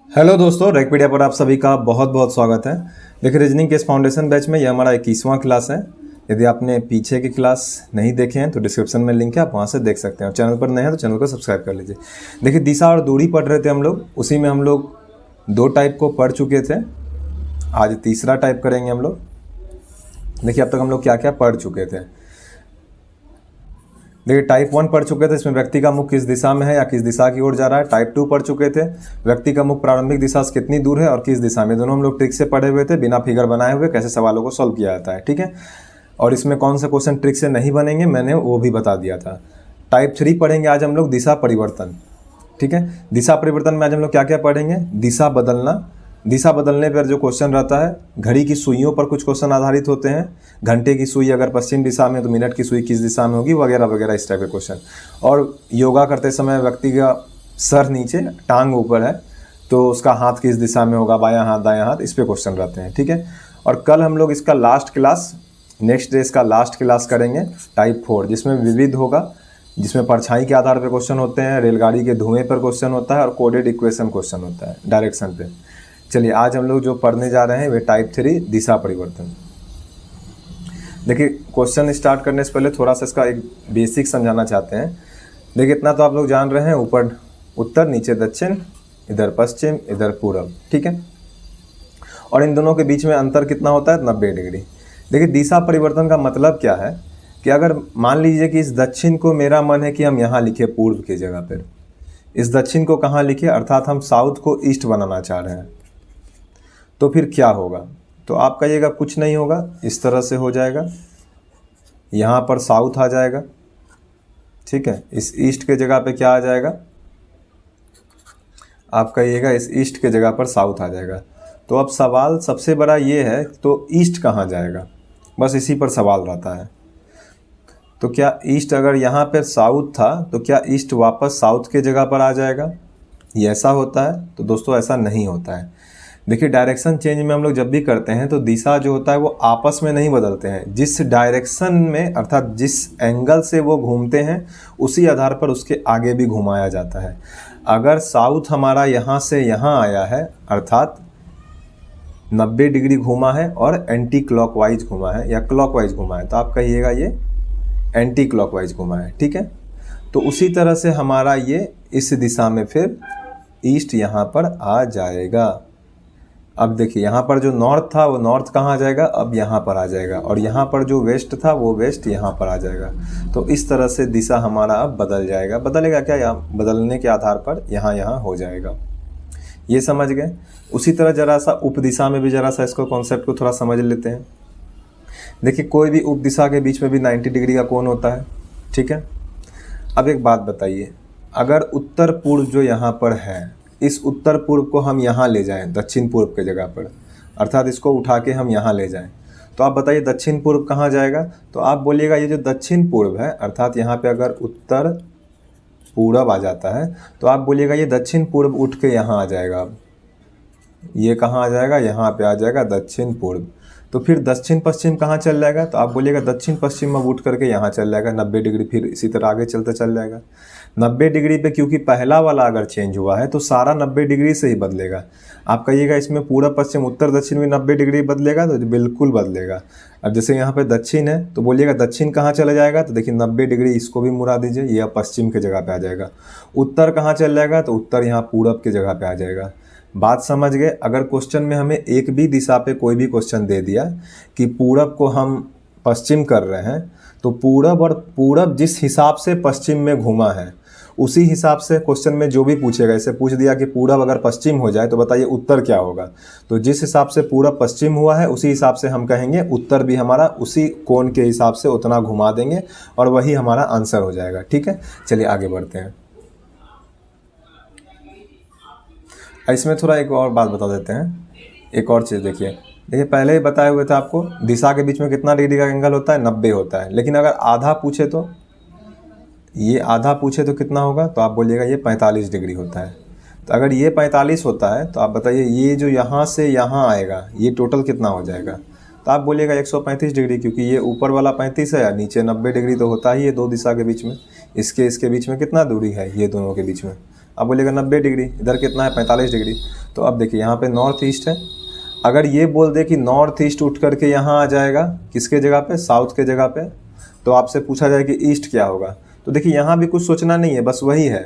Hello दोस्तों, रैकपीडिया पर आप सभी का बहुत बहुत स्वागत है। देखिए, रीजनिंग के इस फाउंडेशन बैच में यह हमारा 21वां क्लास है। यदि आपने पीछे की क्लास नहीं देखे हैं तो डिस्क्रिप्शन में लिंक है, आप वहाँ से देख सकते हैं। और चैनल पर नए हैं तो चैनल को सब्सक्राइब कर लीजिए। देखिए, दिशा और दूरी पढ़ रहे थे हम लोग, उसी में हम लोग 2 टाइप को पढ़ चुके थे। आज तीसरा टाइप करेंगे हम लोग। देखिए, अब तक हम लोग क्या क्या पढ़ चुके थे। देखिए, टाइप 1 पढ़ चुके थे, इसमें व्यक्ति का मुख किस दिशा में है या किस दिशा की ओर जा रहा है। टाइप 2 पढ़ चुके थे, व्यक्ति का मुख प्रारंभिक दिशा से कितनी दूर है और किस दिशा में। दोनों हम लोग ट्रिक से पढ़े हुए थे, बिना फिगर बनाए हुए कैसे सवालों को सॉल्व किया जाता है। ठीक है, और इसमें कौन से क्वेश्चन ट्रिक से नहीं बनेंगे मैंने वो भी बता दिया था। टाइप 3 पढ़ेंगे आज हम लोग, दिशा परिवर्तन। ठीक है, दिशा परिवर्तन में आज हम लोग क्या क्या पढ़ेंगे। दिशा बदलना, दिशा बदलने पर जो क्वेश्चन रहता है, घड़ी की सुइयों पर कुछ क्वेश्चन आधारित होते हैं। घंटे की सुई अगर पश्चिम दिशा में है तो मिनट की सुई किस दिशा में होगी, वगैरह वगैरह इस टाइप के क्वेश्चन। और योगा करते समय व्यक्ति का सर नीचे, टांग ऊपर है तो उसका हाथ किस दिशा में होगा, बायां हाथ दायां हाथ, इस पे क्वेश्चन रहते हैं। ठीक है, और कल हम लोग इसका लास्ट क्लास, नेक्स्ट डे इसका लास्ट क्लास करेंगे टाइप 4, जिसमें विविध होगा, जिसमें परछाई के आधार पर क्वेश्चन होते हैं, रेलगाड़ी के धुएं पर क्वेश्चन होता है और कोडेड इक्वेशन क्वेश्चन होता है डायरेक्शन पे। चलिए, आज हम लोग जो पढ़ने जा रहे हैं वे टाइप 3 दिशा परिवर्तन। देखिए, क्वेश्चन स्टार्ट करने से पहले थोड़ा सा इसका एक बेसिक समझाना चाहते हैं। देखिए, इतना तो आप लोग जान रहे हैं, ऊपर उत्तर, नीचे दक्षिण, इधर पश्चिम, इधर पूरब। ठीक है, और इन दोनों के बीच में अंतर कितना होता है, 90 डिग्री। देखिए, दिशा परिवर्तन का मतलब क्या है कि अगर मान लीजिए कि इस दक्षिण को मेरा मन है कि हम यहाँ लिखे पूर्व की जगह पर, इस दक्षिण को कहाँ लिखे, अर्थात हम साउथ को ईस्ट बनाना चाह रहे हैं, तो फिर क्या होगा। तो आप कहिएगा कुछ नहीं होगा, इस तरह से हो जाएगा, यहाँ पर साउथ आ जाएगा। ठीक है, इस ईस्ट के जगह पे क्या आ जाएगा, आप कहिएगा इस ईस्ट के जगह पर साउथ आ जाएगा। तो अब सवाल सबसे बड़ा ये है, तो ईस्ट कहाँ जाएगा, बस इसी पर सवाल रहता है। तो क्या ईस्ट, अगर यहाँ पर साउथ था तो क्या ईस्ट वापस साउथ के जगह पर आ जाएगा, ये ऐसा होता है। तो दोस्तों, ऐसा नहीं होता है। देखिए, डायरेक्शन चेंज में हम लोग जब भी करते हैं तो दिशा जो होता है वो आपस में नहीं बदलते हैं। जिस डायरेक्शन में, अर्थात जिस एंगल से वो घूमते हैं, उसी आधार पर उसके आगे भी घुमाया जाता है। अगर साउथ हमारा यहाँ से यहाँ आया है, अर्थात 90 डिग्री घूमा है और एंटी क्लॉकवाइज घुमा है या क्लॉकवाइज घुमा है, तो आप कहिएगा ये एंटी क्लॉकवाइज घुमा है। ठीक है, तो उसी तरह से हमारा ये इस दिशा में फिर ईस्ट यहाँ पर आ जाएगा। अब देखिए, यहाँ पर जो नॉर्थ था वो नॉर्थ कहाँ आ जाएगा, अब यहाँ पर आ जाएगा, और यहाँ पर जो वेस्ट था वो वेस्ट यहाँ पर आ जाएगा। तो इस तरह से दिशा हमारा अब बदल जाएगा। बदलेगा क्या, यहाँ बदलने के आधार पर यहाँ यहाँ हो जाएगा। ये समझ गए। उसी तरह जरा सा उप दिशा में भी जरा सा इसको कॉन्सेप्ट को थोड़ा समझ लेते हैं। देखिए, कोई भी उप दिशा के बीच में भी 90 डिग्री का कोण होता है। ठीक है, अब एक बात बताइए, अगर उत्तर पूर्व जो यहाँ पर है, इस उत्तर पूर्व को हम यहाँ ले जाएं दक्षिण पूर्व के जगह पर, अर्थात इसको उठा के हम यहाँ ले जाएं, तो आप बताइए दक्षिण पूर्व कहाँ जाएगा। तो आप बोलिएगा ये जो दक्षिण पूर्व है, अर्थात यहाँ पे अगर उत्तर पूर्व आ जाता है तो आप बोलिएगा ये दक्षिण पूर्व उठ के यहाँ आ जाएगा। अब ये कहाँ आ जाएगा, यहाँ पे आ जाएगा दक्षिण पूर्व। तो फिर दक्षिण पश्चिम कहाँ चल जाएगा, तो आप बोलिएगा दक्षिण पश्चिम अब उठ करके यहाँ चल जाएगा 90 डिग्री, फिर इसी तरह आगे चलते चल जाएगा 90 डिग्री पे। क्योंकि पहला वाला अगर चेंज हुआ है तो सारा 90 डिग्री से ही बदलेगा। आप कहिएगा इसमें पूरा पश्चिम उत्तर दक्षिण में 90 डिग्री बदलेगा, तो बिल्कुल बदलेगा। अब जैसे यहाँ पे दक्षिण है तो बोलिएगा दक्षिण कहाँ चला जाएगा, तो देखिए 90 डिग्री इसको भी मुड़ा दीजिए, ये अब पश्चिम के जगह पे आ जाएगा। उत्तर कहाँ चल जाएगा, तो उत्तर यहाँ पूरब के जगह पे आ जाएगा। बात समझ गए। अगर क्वेश्चन में हमें एक भी दिशा पे कोई भी क्वेश्चन दे दिया कि पूरब को हम पश्चिम कर रहे हैं, तो पूरब और पूरब जिस हिसाब से पश्चिम में घूमा है उसी हिसाब से क्वेश्चन में जो भी पूछेगा, इसे पूछ दिया कि पूरब अगर पश्चिम हो जाए तो बताइए उत्तर क्या होगा। तो जिस हिसाब से पूरब पश्चिम हुआ है उसी हिसाब से हम कहेंगे उत्तर भी हमारा उसी कोण के हिसाब से उतना घुमा देंगे और वही हमारा आंसर हो जाएगा। ठीक है, चलिए आगे बढ़ते हैं। इसमें थोड़ा एक और बात बता देते हैं, एक और चीज़ देखिए, पहले ही बताए हुए थे आपको, दिशा के बीच में कितना डिग्री का एंगल होता है, 90 होता है। लेकिन अगर आधा पूछे तो, ये आधा पूछे तो कितना होगा, तो आप बोलिएगा ये 45 डिग्री होता है। तो अगर ये 45 होता है तो आप बताइए ये जो यहाँ से यहाँ आएगा ये टोटल कितना हो जाएगा, तो आप बोलिएगा 135 डिग्री, क्योंकि ये ऊपर वाला 35 है या नीचे 90 डिग्री तो होता ही है दो दिशा के बीच में। इसके बीच में कितना दूरी है, ये दोनों के बीच में, आप बोलिएगा 90 डिग्री। इधर कितना है, 45 डिग्री। तो अब देखिए यहाँ पे नॉर्थ ईस्ट है। अगर ये बोल दे कि नॉर्थ ईस्ट उठ करके यहाँ आ जाएगा, किसके जगह पे, साउथ के जगह पे, तो आपसे पूछा जाए कि ईस्ट क्या होगा। तो देखिए यहाँ भी कुछ सोचना नहीं है, बस वही है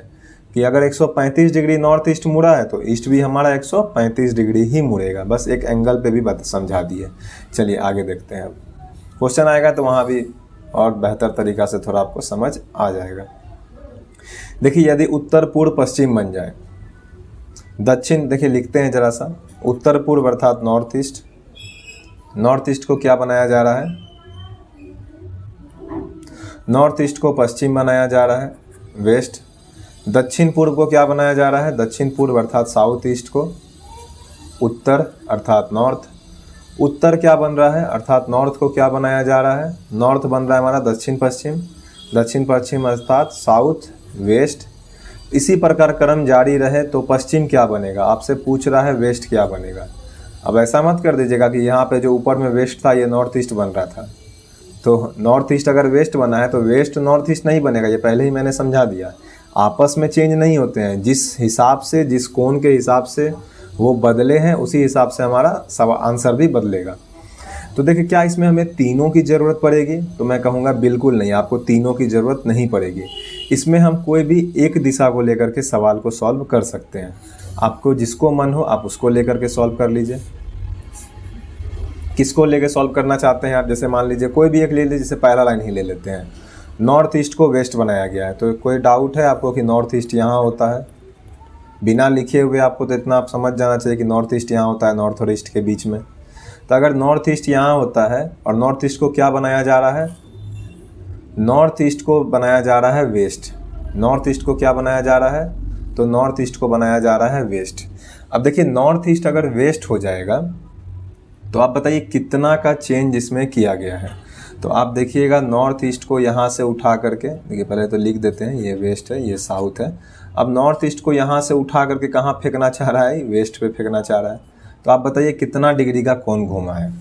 कि अगर 135 डिग्री नॉर्थ ईस्ट मुड़ा है तो ईस्ट भी हमारा 135 डिग्री ही मुड़ेगा। बस एक एंगल पे भी समझा दिए। चलिए आगे देखते हैं। अब क्वेश्चन आएगा तो वहाँ भी और बेहतर तरीक़ा से थोड़ा आपको समझ आ जाएगा। देखिए यदि उत्तर पूर्व पश्चिम बन जाए, दक्षिण, देखिए लिखते हैं ज़रा सा, उत्तर पूर्व अर्थात नॉर्थ ईस्ट, नॉर्थ ईस्ट को क्या बनाया जा रहा है, नॉर्थ ईस्ट को पश्चिम बनाया जा रहा है, वेस्ट। दक्षिण पूर्व को क्या बनाया जा रहा है, दक्षिण पूर्व अर्थात साउथ ईस्ट को उत्तर अर्थात नॉर्थ। उत्तर क्या बन रहा है अर्थात नॉर्थ को क्या बनाया जा रहा है, नॉर्थ बन रहा है हमारा दक्षिण पश्चिम, दक्षिण पश्चिम अर्थात साउथ वेस्ट। इसी प्रकार क्रम जारी रहे तो पश्चिम क्या बनेगा, आपसे पूछ रहा है वेस्ट क्या बनेगा। अब ऐसा मत कर दीजिएगा कि यहाँ पे जो ऊपर में वेस्ट था ये नॉर्थ ईस्ट बन रहा था, तो नॉर्थ ईस्ट अगर वेस्ट बना है तो वेस्ट नॉर्थ ईस्ट नहीं बनेगा। ये पहले ही मैंने समझा दिया, आपस में चेंज नहीं होते हैं। जिस हिसाब से, जिस कोण के हिसाब से वो बदले हैं उसी हिसाब से हमारा आंसर भी बदलेगा। तो देखिए क्या इसमें हमें तीनों की ज़रूरत पड़ेगी, तो मैं कहूँगा बिल्कुल नहीं, आपको तीनों की ज़रूरत नहीं पड़ेगी। इसमें हम कोई भी एक दिशा को लेकर के सवाल को सॉल्व कर सकते हैं। आपको जिसको मन हो आप उसको लेकर के सॉल्व कर लीजिए। किसको लेकर सॉल्व करना चाहते हैं आप, जैसे मान लीजिए कोई भी एक ले लीजिए, जैसे पहला लाइन ही ले लेते हैं, नॉर्थ ईस्ट को वेस्ट बनाया गया है। तो कोई डाउट है आपको कि नॉर्थ ईस्ट यहाँ होता है, बिना लिखे हुए आपको तो इतना आप समझ जाना चाहिए कि नॉर्थ ईस्ट यहाँ होता है, नॉर्थ और ईस्ट के बीच में। तो अगर नॉर्थ ईस्ट यहाँ होता है और नॉर्थ ईस्ट को क्या बनाया जा रहा है, नॉर्थ ईस्ट को बनाया जा रहा है वेस्ट। नॉर्थ ईस्ट को क्या बनाया जा रहा है, तो नॉर्थ ईस्ट को बनाया जा रहा है वेस्ट। अब देखिए नॉर्थ ईस्ट अगर वेस्ट हो जाएगा तो आप बताइए कितना का चेंज इसमें किया गया है। तो आप देखिएगा नॉर्थ ईस्ट को यहाँ से उठा करके, देखिए पहले तो लिख देते हैं, ये वेस्ट है ये साउथ है। अब नॉर्थ ईस्ट को यहाँ से उठा करके कहाँ फेंकना चाह रहा है, वेस्ट पे फेंकना चाह रहा है। तो आप बताइए कितना डिग्री का कोण घूमा है,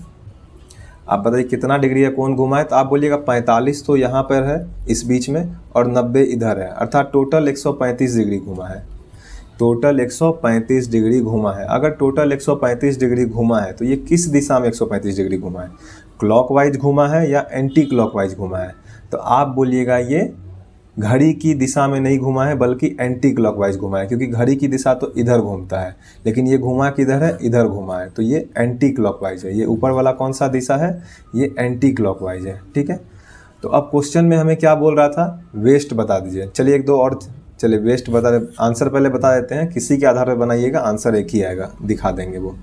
आप बताइए कितना डिग्री का कोण घुमा है। तो आप बोलिएगा 45 तो यहाँ पर है इस बीच में और 90 इधर है, अर्थात टोटल 135 डिग्री घुमा है। टोटल 135 डिग्री घुमा है। अगर टोटल 135 डिग्री घुमा है तो ये किस दिशा में 135 डिग्री घुमा है, क्लॉकवाइज घुमा है या एंटी क्लॉकवाइज घुमा है। तो आप बोलिएगा ये घड़ी की दिशा में नहीं घुमा है बल्कि एंटी क्लॉकवाइज घुमा है, क्योंकि घड़ी की दिशा तो इधर घूमता है लेकिन ये घुमा किधर है, इधर घुमा है। तो ये एंटी क्लॉकवाइज है। ये ऊपर वाला कौन सा दिशा है, ये एंटी क्लॉकवाइज है। ठीक है, तो अब क्वेश्चन में हमें क्या बोल रहा था, वेस्ट बता दीजिए। चलिए एक दो और, चलिए वेस्ट बता, आंसर पहले बता देते हैं, किसी के आधार पर बनाइएगा, आंसर एक ही आएगा, दिखा देंगे वो।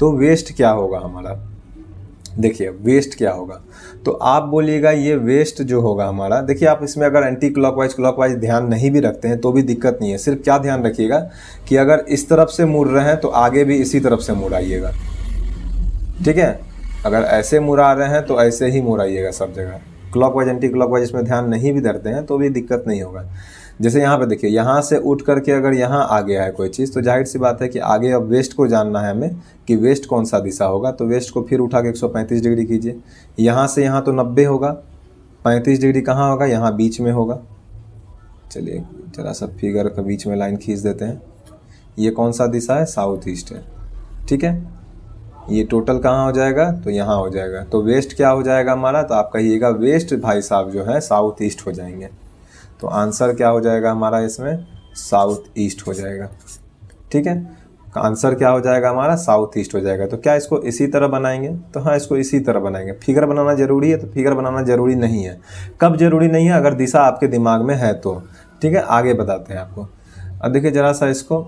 तो वेस्ट क्या होगा हमारा, देखिए वेस्ट क्या होगा, तो आप बोलिएगा ये वेस्ट जो होगा हमारा, देखिए आप इसमें अगर एंटी क्लॉकवाइज क्लॉकवाइज ध्यान नहीं भी रखते हैं तो भी दिक्कत नहीं है। सिर्फ क्या ध्यान रखिएगा कि अगर इस तरफ से मुड़ रहे हैं तो आगे भी इसी तरफ से मुड़ाइएगा। ठीक है, अगर ऐसे मुड़ा रहे हैं तो ऐसे ही मुड़ाइएगा सब जगह। क्लॉकवाइज एंटी क्लॉकवाइज इसमें ध्यान नहीं भी धरते हैं तो भी दिक्कत नहीं होगा। जैसे यहाँ पे देखिए, यहाँ से उठ करके अगर यहाँ आ गया है कोई चीज़ तो जाहिर सी बात है कि आगे अब वेस्ट को जानना है हमें कि वेस्ट कौन सा दिशा होगा। तो वेस्ट को फिर उठा के 135 डिग्री कीजिए। यहाँ से यहाँ तो 90 होगा, 35 डिग्री कहाँ होगा, यहाँ बीच में होगा। चलिए जरा सा फिगर का बीच में लाइन खींच देते हैं। ये कौन सा दिशा है, साउथ ईस्ट है। ठीक है, ये टोटल कहाँ हो जाएगा, तो यहाँ हो जाएगा। तो वेस्ट क्या हो जाएगा हमारा, तो आप कहिएगा वेस्ट भाई साहब जो है साउथ ईस्ट हो जाएंगे। तो आंसर क्या हो जाएगा हमारा इसमें, साउथ ईस्ट हो जाएगा। ठीक है, आंसर क्या हो जाएगा हमारा, साउथ ईस्ट हो जाएगा। तो क्या इसको इसी तरह बनाएंगे, तो हाँ इसको इसी तरह बनाएंगे। फिगर बनाना जरूरी है, तो फिगर बनाना जरूरी नहीं है। कब जरूरी नहीं है, अगर दिशा आपके दिमाग में है तो। ठीक है, आगे बताते हैं आपको। अब देखिए जरा सा इसको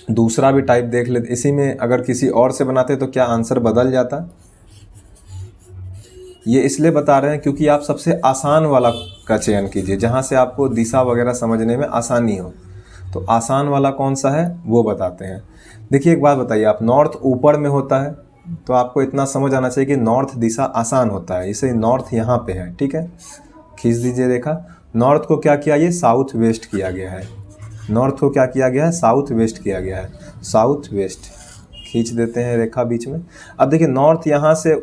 दूसरा भी टाइप देख लेते। इसी में अगर किसी और से बनाते तो क्या आंसर बदल जाता, ये इसलिए बता रहे हैं क्योंकि आप सबसे आसान वाला का चयन कीजिए जहाँ से आपको दिशा वगैरह समझने में आसानी हो। तो आसान वाला कौन सा है वो बताते हैं। देखिए एक बात बताइए, आप नॉर्थ ऊपर में होता है तो आपको इतना समझ आना चाहिए कि नॉर्थ दिशा आसान होता है, इसे नॉर्थ यहाँ पे है। ठीक है, खींच दीजिए रेखा। नॉर्थ को क्या किया, ये साउथ वेस्ट किया गया है। नॉर्थ को क्या किया गया है, साउथ वेस्ट किया गया है। साउथ वेस्ट खींच देते हैं रेखा बीच में। अब देखिए नॉर्थ यहाँ से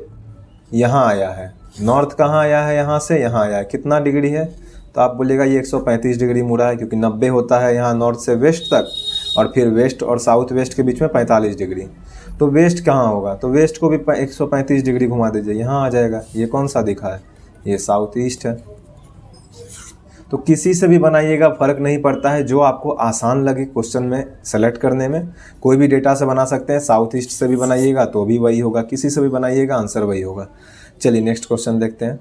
यहाँ आया है, नॉर्थ कहाँ आया है, यहाँ से यहाँ आया है। कितना डिग्री है, तो आप बोलिएगा ये 135 डिग्री मुड़ा है, क्योंकि 90 होता है यहाँ नॉर्थ से वेस्ट तक और फिर वेस्ट और साउथ वेस्ट के बीच में 45 डिग्री। तो वेस्ट कहाँ होगा, तो वेस्ट को भी 135 डिग्री घुमा दीजिए, यहाँ आ जाएगा। ये कौन सा दिखा है, ये साउथ ईस्ट है। तो किसी से भी बनाइएगा फ़र्क नहीं पड़ता है, जो आपको आसान लगे क्वेश्चन में सेलेक्ट करने में। कोई भी डेटा से बना सकते हैं, साउथ ईस्ट से भी बनाइएगा तो भी वही होगा, किसी से भी बनाइएगा आंसर वही होगा। चलिए नेक्स्ट क्वेश्चन देखते हैं।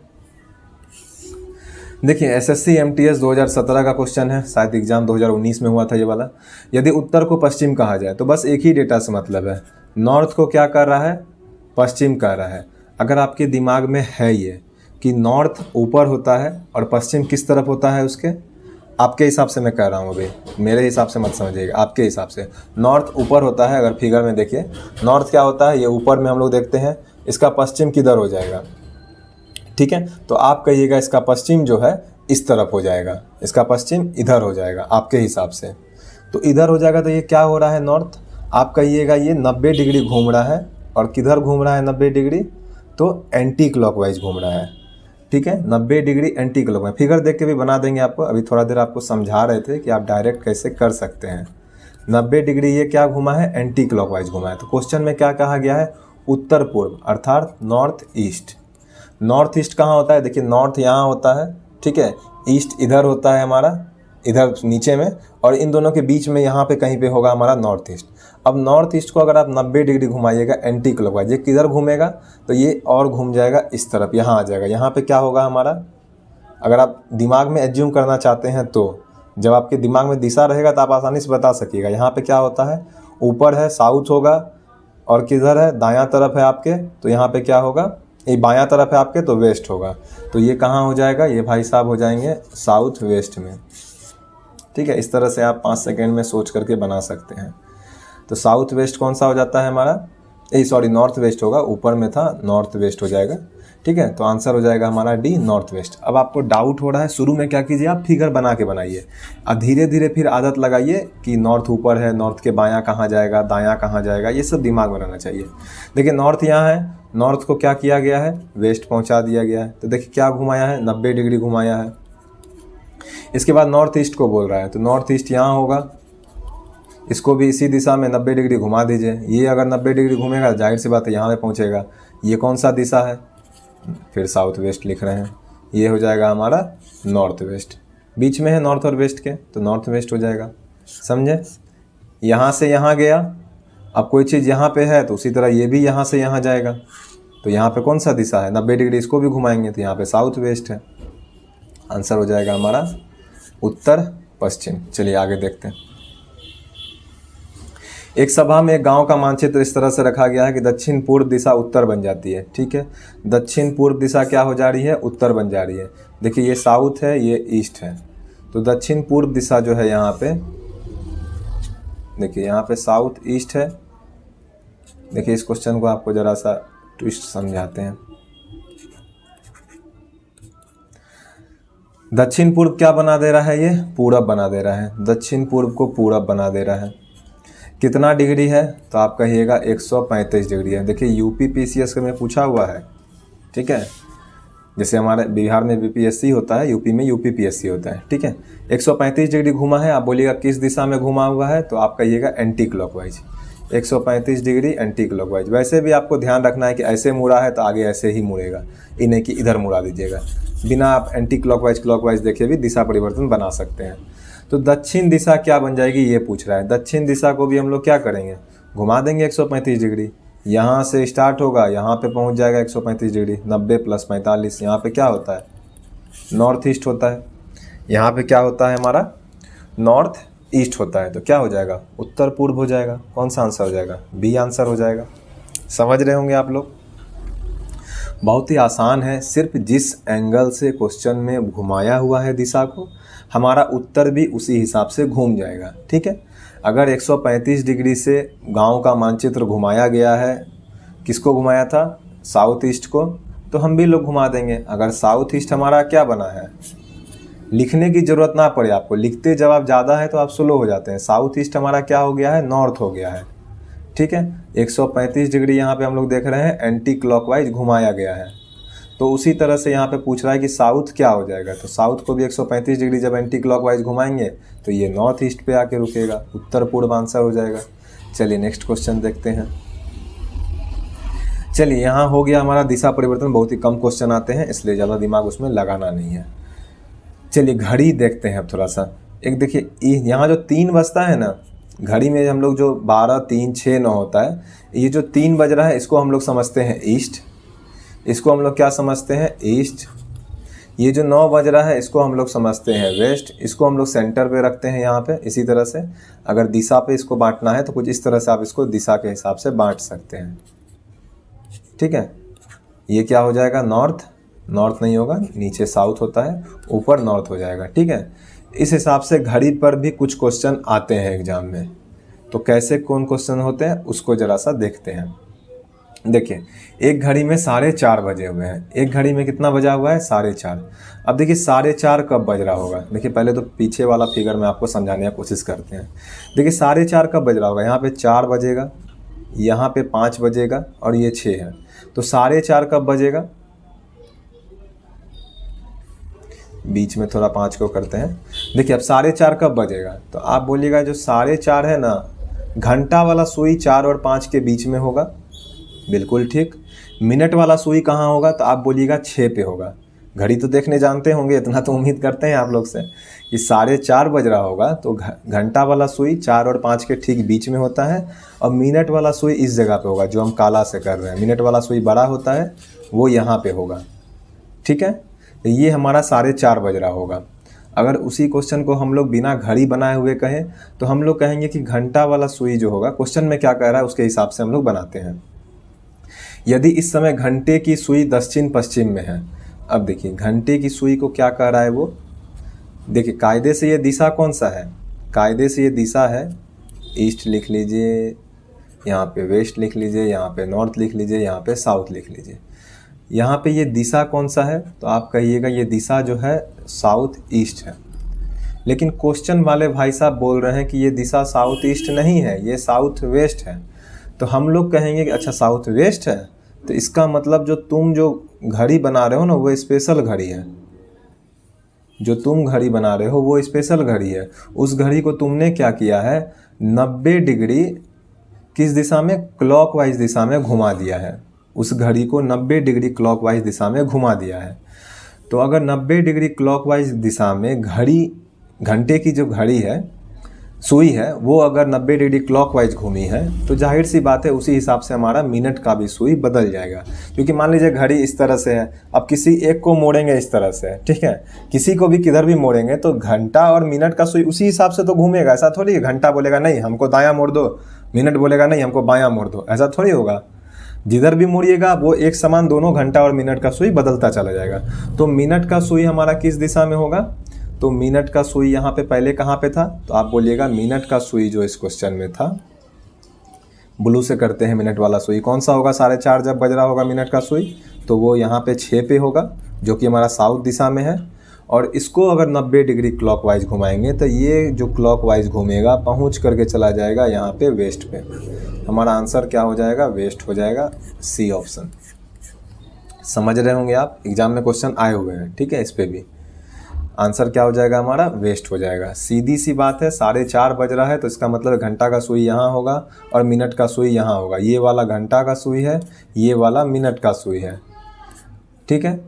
देखिए एसएससी एमटीएस 2017 का क्वेश्चन है, शायद एग्जाम 2019 में हुआ था ये वाला। यदि उत्तर को पश्चिम कहा जाए, तो बस एक ही डेटा से मतलब है, नॉर्थ को क्या कर रहा है, पश्चिम कर रहा है। अगर आपके दिमाग में है ये कि नॉर्थ ऊपर होता है और पश्चिम किस तरफ होता है उसके, आपके हिसाब से मैं कह रहा हूँ अभी, मेरे हिसाब से मत समझिएगा, आपके हिसाब से नॉर्थ ऊपर होता है। अगर फिगर में देखिए नॉर्थ क्या होता है, ये ऊपर में हम लोग देखते हैं, इसका पश्चिम किधर हो जाएगा, ठीक है। तो आप कहिएगा इसका पश्चिम जो है इस तरफ हो जाएगा, इसका पश्चिम इधर हो जाएगा आपके हिसाब से। तो इधर हो जाएगा, तो ये क्या हो रहा है नॉर्थ, आप कहिएगा ये 90 डिग्री घूम रहा है। और किधर घूम रहा है 90 डिग्री, तो एंटी क्लॉकवाइज घूम रहा है, ठीक है। 90 डिग्री एंटी क्लॉकवाइज, फिगर देख के भी बना देंगे आपको। अभी थोड़ा देर आपको समझा रहे थे कि आप डायरेक्ट कैसे कर सकते हैं। 90 डिग्री ये क्या घुमा है, एंटी क्लॉकवाइज घुमा है। तो क्वेश्चन में क्या कहा गया है, उत्तर पूर्व अर्थात नॉर्थ ईस्ट। नॉर्थ ईस्ट कहाँ होता है, देखिए नॉर्थ यहाँ होता है, ठीक है। ईस्ट इधर होता है हमारा, इधर नीचे में, और इन दोनों के बीच में यहाँ पे कहीं पे होगा हमारा नॉर्थ ईस्ट। अब नॉर्थ ईस्ट को अगर आप 90 डिग्री घुमाइएगा एंटी क्लॉकवाइज, ये किधर घूमेगा, तो ये और घूम जाएगा इस तरफ, यहाँ आ जाएगा। यहाँ पे क्या होगा हमारा, अगर आप दिमाग में एज्यूम करना चाहते हैं तो जब आपके दिमाग में दिशा रहेगा तो आप आसानी से बता सकिएगा। यहाँ पे क्या होता है, ऊपर है साउथ होगा, और किधर है दायां तरफ है आपके, तो यहाँ पे क्या होगा, ये बायां तरफ है आपके तो वेस्ट होगा। तो ये कहाँ हो जाएगा, ये भाई साहब हो जाएंगे साउथ वेस्ट में, ठीक है। इस तरह से आप 5 सेकेंड में सोच करके बना सकते हैं। तो साउथ वेस्ट कौन सा हो जाता है हमारा, सॉरी नॉर्थ वेस्ट होगा, ऊपर में था नॉर्थ वेस्ट हो जाएगा, ठीक है। तो आंसर हो जाएगा हमारा डी नॉर्थ वेस्ट। अब आपको डाउट हो रहा है, शुरू में क्या कीजिए, आप फिगर बना के बनाइए, और धीरे धीरे फिर आदत लगाइए कि नॉर्थ ऊपर है, नॉर्थ के बायां कहाँ जाएगा, दायां कहाँ जाएगा, ये सब दिमाग में रहना चाहिए। देखिए नॉर्थ यहाँ है, नॉर्थ को क्या किया गया है, वेस्ट पहुँचा दिया गया है। तो देखिए क्या घुमाया है, 90 डिग्री घुमाया है। इसके बाद नॉर्थ ईस्ट को बोल रहा है, तो नॉर्थ ईस्ट यहाँ होगा, इसको भी इसी दिशा में 90 डिग्री घुमा दीजिए। ये अगर 90 डिग्री घूमेगा जाहिर सी बात है यहाँ पे पहुँचेगा। ये कौन सा दिशा है, फिर साउथ वेस्ट लिख रहे हैं, ये हो जाएगा हमारा नॉर्थ वेस्ट। बीच में है नॉर्थ और वेस्ट के, तो नॉर्थ वेस्ट हो जाएगा, समझे। यहाँ से यहाँ गया, अब कोई चीज़ यहाँ पे है तो उसी तरह ये भी यहाँ से यहाँ जाएगा। तो यहाँ पे कौन सा दिशा है, 90 डिग्री, इसको भी घुमाएंगे तो यहाँ पे साउथ वेस्ट है। आंसर हो जाएगा हमारा उत्तर पश्चिम। चलिए आगे देखते हैं। एक सभा में एक गांव का मानचित्र इस तरह से रखा गया है कि दक्षिण पूर्व दिशा उत्तर बन जाती है, ठीक है। दक्षिण पूर्व दिशा क्या हो जा रही है, उत्तर बन जा रही है। देखिए ये साउथ है, ये ईस्ट है, तो दक्षिण पूर्व दिशा जो है यहाँ पे, देखिए यहाँ पे साउथ ईस्ट है। देखिए इस क्वेश्चन को आपको ज़रा सा ट्विस्ट समझाते हैं। दक्षिण पूर्व क्या बना दे रहा है, ये पूरब बना दे रहा है, दक्षिण पूर्व को पूरब बना दे रहा है। कितना डिग्री है, तो आप कहिएगा 135 डिग्री है। देखिए यूपी पीसीएस में पूछा हुआ है, ठीक है। जैसे हमारे बिहार में बीपीएससी होता है, यूपी में यूपीपीएससी होता है, ठीक है। 135 डिग्री घुमा है, आप बोलिएगा किस दिशा में घुमा हुआ है, तो आप कहिएगा anti clockwise. 135 degree anti clockwise. वैसे भी आपको ध्यान रखना है कि ऐसे मुड़ा है तो आगे ऐसे ही मुड़ेगा, ये नहीं कि इधर मुड़ा दीजिएगा। बिना आप एंटी क्लॉकवाइज देखे भी दिशा परिवर्तन बना सकते हैं। तो दक्षिण दिशा क्या बन जाएगी, ये पूछ रहा है। दक्षिण दिशा को भी हम लोग क्या करेंगे, घुमा देंगे 135 डिग्री। यहाँ से स्टार्ट होगा, यहाँ पे पहुँच जाएगा 135 डिग्री। 90 + 45, यहाँ पे क्या होता है, नॉर्थ ईस्ट होता है। यहाँ पे क्या होता है हमारा, नॉर्थ ईस्ट होता है। तो क्या हो जाएगा, उत्तर पूर्व हो जाएगा। कौन सा आंसर हो जाएगा, बी आंसर हो जाएगा। समझ रहे होंगे आप लोग, बहुत ही आसान है। सिर्फ जिस एंगल से क्वेश्चन में घुमाया हुआ है दिशा को, हमारा उत्तर भी उसी हिसाब से घूम जाएगा, ठीक है। अगर 135 डिग्री से गांव का मानचित्र घुमाया गया है, किसको घुमाया था, साउथ ईस्ट को, तो हम भी लोग घुमा देंगे। अगर साउथ ईस्ट हमारा क्या बना है, लिखने की ज़रूरत ना पड़े आपको, लिखते जब आप ज़्यादा है तो आप स्लो हो जाते हैं। साउथ ईस्ट हमारा क्या हो गया है, नॉर्थ हो गया है, ठीक है। 135 डिग्री यहाँ पे हम लोग देख रहे हैं एंटी क्लॉकवाइज घुमाया गया है। तो उसी तरह से यहाँ पे पूछ रहा है कि साउथ क्या हो जाएगा, तो साउथ को भी 135 डिग्री जब एंटी क्लॉकवाइज घुमाएंगे तो ये नॉर्थ ईस्ट पे आके रुकेगा, उत्तर पूर्व आंसर हो जाएगा। चलिए नेक्स्ट क्वेश्चन देखते हैं। चलिए यहाँ हो गया हमारा दिशा परिवर्तन, बहुत ही कम क्वेश्चन आते हैं इसलिए ज़्यादा दिमाग उसमें लगाना नहीं है। चलिए घड़ी देखते हैं अब थोड़ा सा। एक देखिए यहाँ जो 3 बजता है ना, घड़ी में हम लोग जो 12, 3, 6, 9 होता है, ये जो 3 बज रहा है इसको हम लोग समझते हैं ईस्ट, इसको हम लोग क्या समझते हैं ईस्ट। ये जो 9 बज रहा है इसको हम लोग समझते हैं वेस्ट, इसको हम लोग सेंटर पे रखते हैं यहाँ पे। इसी तरह से अगर दिशा पे इसको बांटना है तो कुछ इस तरह से आप इसको दिशा के हिसाब से बांट सकते हैं, ठीक है। ये क्या हो जाएगा नॉर्थ, नॉर्थ नहीं होगा, नीचे साउथ होता है, ऊपर नॉर्थ हो जाएगा, ठीक है। इस हिसाब से घड़ी पर भी कुछ क्वेश्चन आते हैं एग्जाम में, तो कैसे कौन क्वेश्चन होते हैं उसको ज़रा सा देखते हैं। देखिए एक घड़ी में 4:30 बजे हुए हैं, एक घड़ी में कितना बजा हुआ है 4:30। अब देखिए 4:30 कब बज रहा होगा, देखिए पहले तो पीछे वाला फिगर में आपको समझाने की कोशिश करते हैं। देखिए 4:30 कब बज रहा होगा, यहाँ पे 4 बजेगा, यहाँ पे 5 बजेगा और ये 6 है, तो 4:30 कब बजेगा, बीच में थोड़ा 5 को करते हैं। देखिए अब 4:30 कब बजेगा, तो आप बोलिएगा जो 4:30 है ना, घंटा वाला सुई 4 और 5 के बीच में होगा, बिल्कुल ठीक। मिनट वाला सुई कहाँ होगा, तो आप बोलिएगा 6 पे होगा। घड़ी तो देखने जानते होंगे, इतना तो उम्मीद करते हैं आप लोग से कि 4:30 बज रहा होगा, तो घंटा वाला सुई 4 और 5 के ठीक बीच में होता है, और मिनट वाला सुई इस जगह पे होगा जो हम काला से कर रहे हैं। मिनट वाला सुई बड़ा होता है, वो यहाँ पे होगा, ठीक है। तो ये हमारा 4:30 बज रहा होगा। अगर उसी क्वेश्चन को हम लोग बिना घड़ी बनाए हुए कहें तो हम लोग कहेंगे कि घंटा वाला सुई जो होगा, क्वेश्चन में क्या कह रहा है उसके हिसाब से हम लोग बनाते हैं। यदि इस समय घंटे की सुई दक्षिण पश्चिम में है, अब देखिए घंटे की सुई को क्या कह रहा है वो, देखिए कायदे से ये दिशा कौन सा है, कायदे से ये दिशा है ईस्ट लिख लीजिए, यहाँ पे वेस्ट लिख लीजिए, यहाँ पे नॉर्थ लिख लीजिए, यहाँ पे साउथ लिख लीजिए। यहाँ पे ये दिशा कौन सा है, तो आप कहिएगा ये दिशा जो है साउथ ईस्ट है। लेकिन क्वेश्चन वाले भाई साहब बोल रहे हैं कि ये दिशा साउथ ईस्ट नहीं है, ये साउथ वेस्ट है। तो हम लोग कहेंगे कि अच्छा साउथ वेस्ट है, तो इसका मतलब जो तुम जो घड़ी बना रहे हो ना वो स्पेशल घड़ी है, जो तुम घड़ी बना रहे हो वो स्पेशल घड़ी है। उस घड़ी को तुमने क्या किया है, 90 डिग्री किस दिशा में, क्लॉकवाइज दिशा में घुमा दिया है। उस घड़ी को 90 डिग्री क्लॉकवाइज दिशा में घुमा दिया है। तो अगर 90 डिग्री क्लॉकवाइज दिशा में घड़ी, घंटे की जो घड़ी है सुई है, वो अगर 90 डिग्री क्लॉकवाइज घूमी है तो जाहिर सी बात है उसी हिसाब से हमारा मिनट का भी सुई बदल जाएगा। क्योंकि मान लीजिए घड़ी इस तरह से है, अब किसी एक को मोड़ेंगे इस तरह से, ठीक है, किसी को भी किधर भी मोड़ेंगे तो घंटा और मिनट का सुई उसी हिसाब से तो घूमेगा। ऐसा थोड़ी घंटा बोलेगा नहीं हमको दायां मोड़ दो, मिनट बोलेगा नहीं हमको बायां मोड़ दो, ऐसा थोड़ी होगा। जिधर भी मुड़िएगा वो एक समान दोनों घंटा और मिनट का सुई बदलता चला जाएगा। तो मिनट का सुई हमारा किस दिशा में होगा, तो मिनट का सुई यहाँ पे पहले कहाँ पे था, तो आप बोलिएगा मिनट का सुई जो इस क्वेश्चन में था, ब्लू से करते हैं, मिनट वाला सुई कौन सा होगा, 4:30 जब बज रहा होगा मिनट का सुई, तो वो यहाँ पे 6 पे होगा जो कि हमारा साउथ दिशा में है। और इसको अगर 90 डिग्री क्लॉकवाइज घुमाएंगे तो ये जो क्लॉकवाइज घूमेगा पहुँच करके चला जाएगा यहाँ पे वेस्ट पे। हमारा आंसर क्या हो जाएगा, वेस्ट हो जाएगा, सी ऑप्शन। समझ रहे होंगे आप, एग्जाम में क्वेश्चन आए हुए हैं, ठीक है। इस पे भी आंसर क्या हो जाएगा हमारा, वेस्ट हो जाएगा। सीधी सी बात है, 4:30 बज रहा है तो इसका मतलब घंटा का सुई यहाँ होगा और मिनट का सुई यहाँ होगा। ये वाला घंटा का सुई है, ये वाला मिनट का सुई है, ठीक है।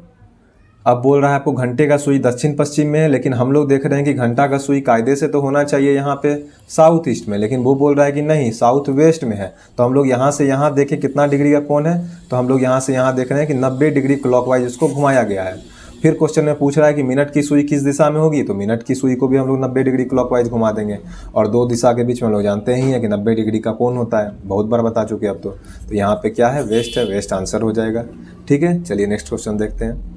अब बोल रहा है आपको घंटे का सुई दक्षिण पश्चिम में है, लेकिन हम लोग देख रहे हैं कि घंटा का सुई कायदे से तो होना चाहिए यहाँ पे साउथ ईस्ट में, लेकिन वो बोल रहा है कि नहीं साउथ वेस्ट में है। तो हम लोग यहाँ से यहाँ देखें कितना डिग्री का कोण है, तो हम लोग यहाँ से यहाँ देख रहे हैं कि 90 डिग्री क्लॉकवाइज उसको घुमाया गया है। फिर क्वेश्चन में पूछ रहा है कि मिनट की सुई किस दिशा में होगी, तो मिनट की सुई को भी हम लोग 90 डिग्री क्लॉकवाइज घुमा देंगे। और दो दिशा के बीच में हम लोग जानते ही हैं कि 90 डिग्री का कोण होता है, बहुत बार बता चुके अब तो यहाँ पे क्या है, वेस्ट है, वेस्ट आंसर हो जाएगा, ठीक है। चलिए नेक्स्ट क्वेश्चन देखते हैं।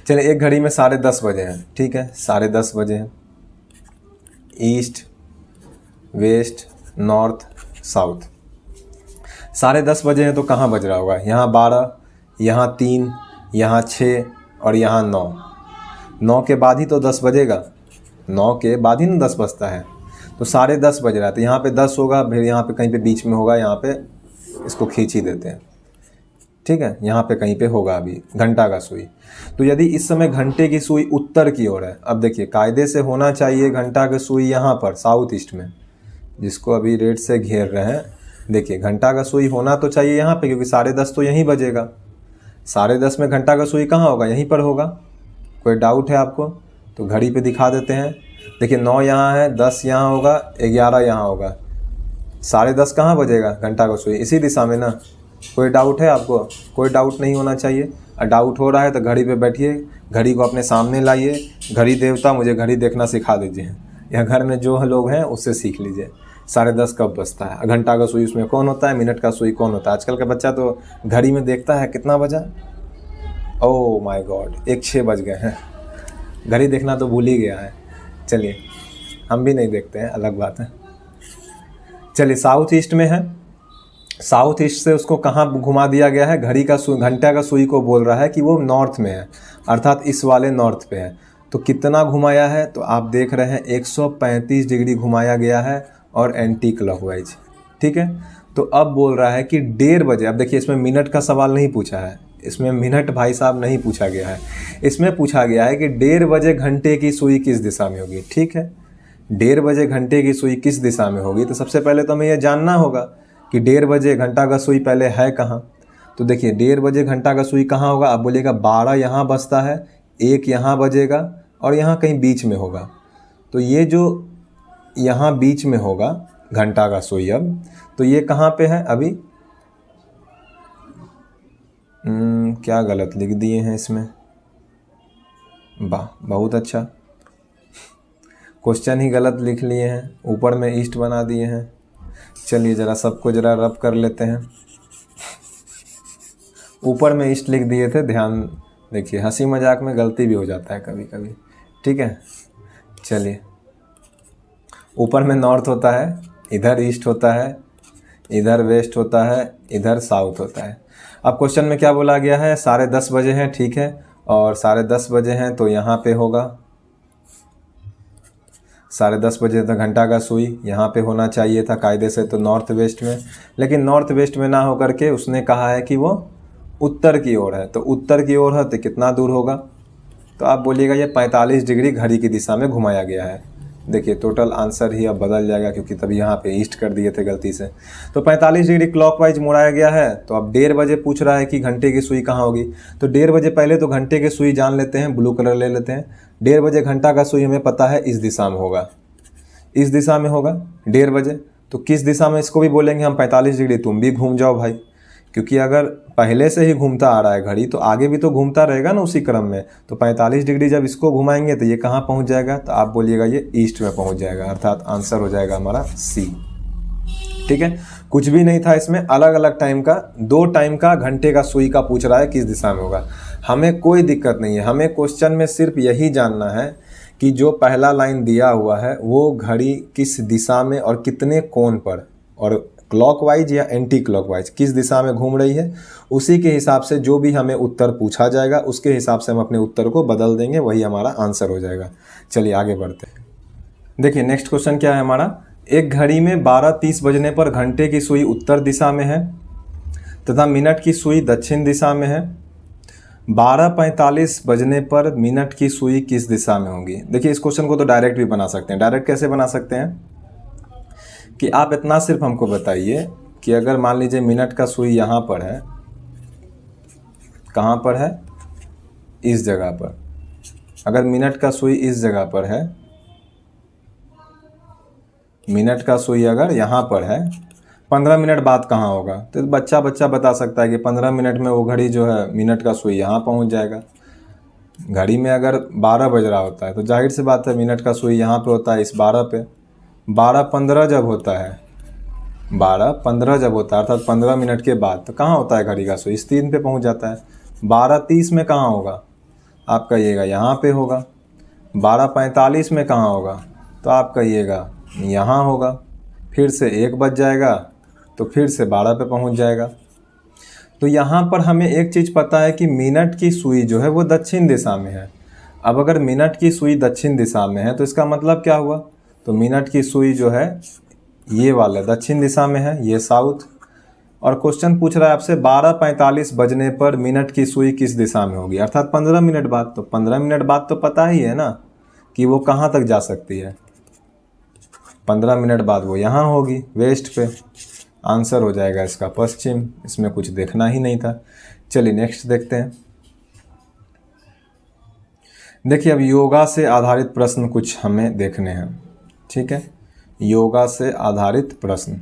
चलिए एक घड़ी में 10:30 बजे हैं, ठीक है, 10:30 बजे हैं। ईस्ट, वेस्ट, नॉर्थ, साउथ, 10:30 बजे हैं तो कहाँ बज रहा होगा, यहाँ 12, यहाँ 3, यहाँ 6 और यहाँ 9। 9 के बाद ही तो 10 बजेगा, 9 के बाद ही ना 10 बजता है, तो 10:30 बज रहा है, तो यहाँ पे 10 होगा, फिर यहाँ पे कहीं पे बीच में होगा, यहाँ पे इसको खींच ही देते हैं, ठीक है, यहाँ पे कहीं पे होगा अभी घंटा का सुई। तो यदि इस समय घंटे की सुई उत्तर की ओर है, अब देखिए कायदे से होना चाहिए घंटा का सुई यहाँ पर साउथ ईस्ट में, जिसको अभी रेड से घेर रहे हैं, देखिए घंटा का सुई होना तो चाहिए यहाँ पे, क्योंकि 10:30 तो यहीं बजेगा। 10:30 में घंटा का सुई कहाँ होगा, यहीं पर होगा। कोई डाउट है आपको? तो घड़ी पे दिखा देते हैं। देखिए 9 यहाँ है, 10 यहाँ होगा, 11 यहाँ होगा, 10:30 कहाँ बजेगा घंटा का सुई, इसी दिशा में ना। कोई डाउट है आपको? कोई डाउट नहीं होना चाहिए। और डाउट हो रहा है तो घड़ी पे बैठिए, घड़ी को अपने सामने लाइए, घड़ी देवता मुझे घड़ी देखना सिखा दीजिए, या घर में जो लोग हैं उससे सीख लीजिए 10:30 कब बजता है, घंटा का सुई उसमें कौन होता है, मिनट का सुई कौन होता है। आजकल का बच्चा तो घड़ी में देखता है कितना बजा, ओह माय गॉड 1:06 बज गए हैं, घड़ी देखना तो भूल ही गया है। चलिए हम भी नहीं देखते हैं, अलग बात है। चलिए साउथ ईस्ट में है, साउथ ईस्ट से उसको कहाँ घुमा दिया गया है, घड़ी का सुई, घंटा का सुई को बोल रहा है कि वो नॉर्थ में है, अर्थात इस वाले नॉर्थ पे है। तो कितना घुमाया है, तो आप देख रहे हैं 135 डिग्री घुमाया गया है और एंटी क्लॉकवाइज, ठीक है। तो अब बोल रहा है कि 1:30 बजे, अब देखिए इसमें मिनट का सवाल नहीं पूछा है, इसमें मिनट भाई साहब नहीं पूछा गया है, इसमें पूछा गया है कि 1:30 बजे घंटे की सुई किस दिशा में होगी, ठीक है। 1:30 बजे घंटे की सुई किस दिशा में होगी, तो सबसे पहले तो हमें यह जानना होगा कि 1:30 बजे घंटा का सुई पहले है कहाँ। तो देखिए 1:30 बजे घंटा का सुई कहाँ होगा, आप बोलिएगा 12 यहाँ बजता है, 1 यहाँ बजेगा और यहाँ कहीं बीच में होगा। तो ये जो यहाँ बीच में होगा घंटा का सुई, अब तो ये कहाँ पे है अभी, क्या गलत लिख दिए हैं इसमें, वाह बहुत अच्छा, क्वेश्चन ही गलत लिख लिए हैं, ऊपर में ईस्ट बना दिए हैं। चलिए ज़रा सबको ज़रा रब कर लेते हैं, ऊपर में ईस्ट लिख दिए थे, ध्यान देखिए, हंसी मजाक में गलती भी हो जाता है कभी कभी, ठीक है। चलिए ऊपर में नॉर्थ होता है, इधर ईस्ट होता है, इधर वेस्ट होता है, इधर साउथ होता है। अब क्वेश्चन में क्या बोला गया है, 10:30 बजे हैं, ठीक है, और 10:30 बजे हैं तो यहाँ पे होगा 10:30 बजे तक घंटा का सुई यहाँ पे होना चाहिए था कायदे से, तो नॉर्थ वेस्ट में, लेकिन नॉर्थ वेस्ट में ना हो करके उसने कहा है कि वो उत्तर की ओर है। तो उत्तर की ओर है तो कितना दूर होगा, तो आप बोलिएगा ये 45 डिग्री घड़ी की दिशा में घुमाया गया है। देखिए टोटल आंसर ही अब बदल जाएगा, क्योंकि तभी यहाँ पे ईस्ट कर दिए थे गलती से। तो 45 डिग्री क्लॉकवाइज मुड़ाया गया है। तो अब 1:30 बजे पूछ रहा है कि घंटे की सुई कहाँ होगी, तो 1:30 बजे पहले तो घंटे की सुई जान लेते हैं, ब्लू कलर ले लेते हैं। 1:30 बजे घंटा का सुई हमें पता है इस दिशा में होगा, इस दिशा में होगा 1:30 बजे। तो किस दिशा में, इसको भी बोलेंगे हम 45 डिग्री, तुम भी घूम जाओ भाई, क्योंकि अगर पहले से ही घूमता आ रहा है घड़ी तो आगे भी तो घूमता रहेगा ना उसी क्रम में। तो 45 डिग्री जब इसको घुमाएंगे तो ये कहाँ पहुँच जाएगा, तो आप बोलिएगा ये ईस्ट में पहुँच जाएगा, अर्थात आंसर हो जाएगा हमारा सी, ठीक है। कुछ भी नहीं था इसमें, अलग अलग टाइम का, 2 टाइम का घंटे का सुई का पूछ रहा है किस दिशा में होगा। हमें कोई दिक्कत नहीं है, हमें क्वेश्चन में सिर्फ यही जानना है कि जो पहला लाइन दिया हुआ है वो घड़ी किस दिशा में और कितने कोण पर, और क्लॉकवाइज या एंटी क्लॉकवाइज किस दिशा में घूम रही है, उसी के हिसाब से जो भी हमें उत्तर पूछा जाएगा उसके हिसाब से हम अपने उत्तर को बदल देंगे, वही हमारा आंसर हो जाएगा। चलिए आगे बढ़ते हैं। देखिए नेक्स्ट क्वेश्चन क्या है हमारा, एक घड़ी में 12:30 बजने पर घंटे की सुई उत्तर दिशा में है तथा मिनट की सुई दक्षिण दिशा में है। 12:45 बजने पर मिनट की सुई किस दिशा में होगी। देखिए इस क्वेश्चन को तो डायरेक्ट भी बना सकते हैं। डायरेक्ट कैसे बना सकते हैं कि आप इतना सिर्फ हमको बताइए कि अगर मान लीजिए मिनट का सुई यहाँ पर है, कहाँ पर है, इस जगह पर, अगर मिनट का सुई इस जगह पर है, मिनट का सुई अगर यहाँ पर है, 15 मिनट बाद कहाँ होगा, तो बच्चा बता सकता है कि 15 मिनट में वो घड़ी जो है मिनट का सुई यहाँ पहुँच जाएगा। घड़ी में अगर 12 बज रहा होता है तो जाहिर सी बात है मिनट का सुई यहाँ पे होता है, इस 12 पे। 12:15 जब होता है, 12:15 जब होता है अर्थात 15 मिनट के बाद, तो कहाँ होता है घड़ी का सुई, इस 3 पे पहुँच जाता है। 12:30 में कहाँ होगा, आप कहिएगा यहाँ पे होगा। 12:45 में कहाँ होगा, तो आप कहिएगा यहाँ होगा। फिर से 1 बज जाएगा तो फिर से 12 पे पहुँच जाएगा। तो यहाँ पर हमें एक चीज़ पता है कि मिनट की सुई जो है वो दक्षिण दिशा में है। अब अगर मिनट की सुई दक्षिण दिशा में है तो इसका मतलब क्या हुआ, तो मिनट की सुई जो है ये वाला दक्षिण दिशा में है, ये साउथ, और क्वेश्चन पूछ रहा है आपसे 12:45 बजने पर मिनट की सुई किस दिशा में होगी, अर्थात 15 मिनट बाद। तो 15 मिनट बाद तो पता ही है ना कि वो कहाँ तक जा सकती है, 15 मिनट बाद वो यहाँ होगी, वेस्ट पे। आंसर हो जाएगा इसका पश्चिम, इसमें कुछ देखना ही नहीं था। चलिए नेक्स्ट देखते हैं। देखिए अब योगा से आधारित प्रश्न कुछ हमें देखने हैं, ठीक है। योगा से आधारित प्रश्न,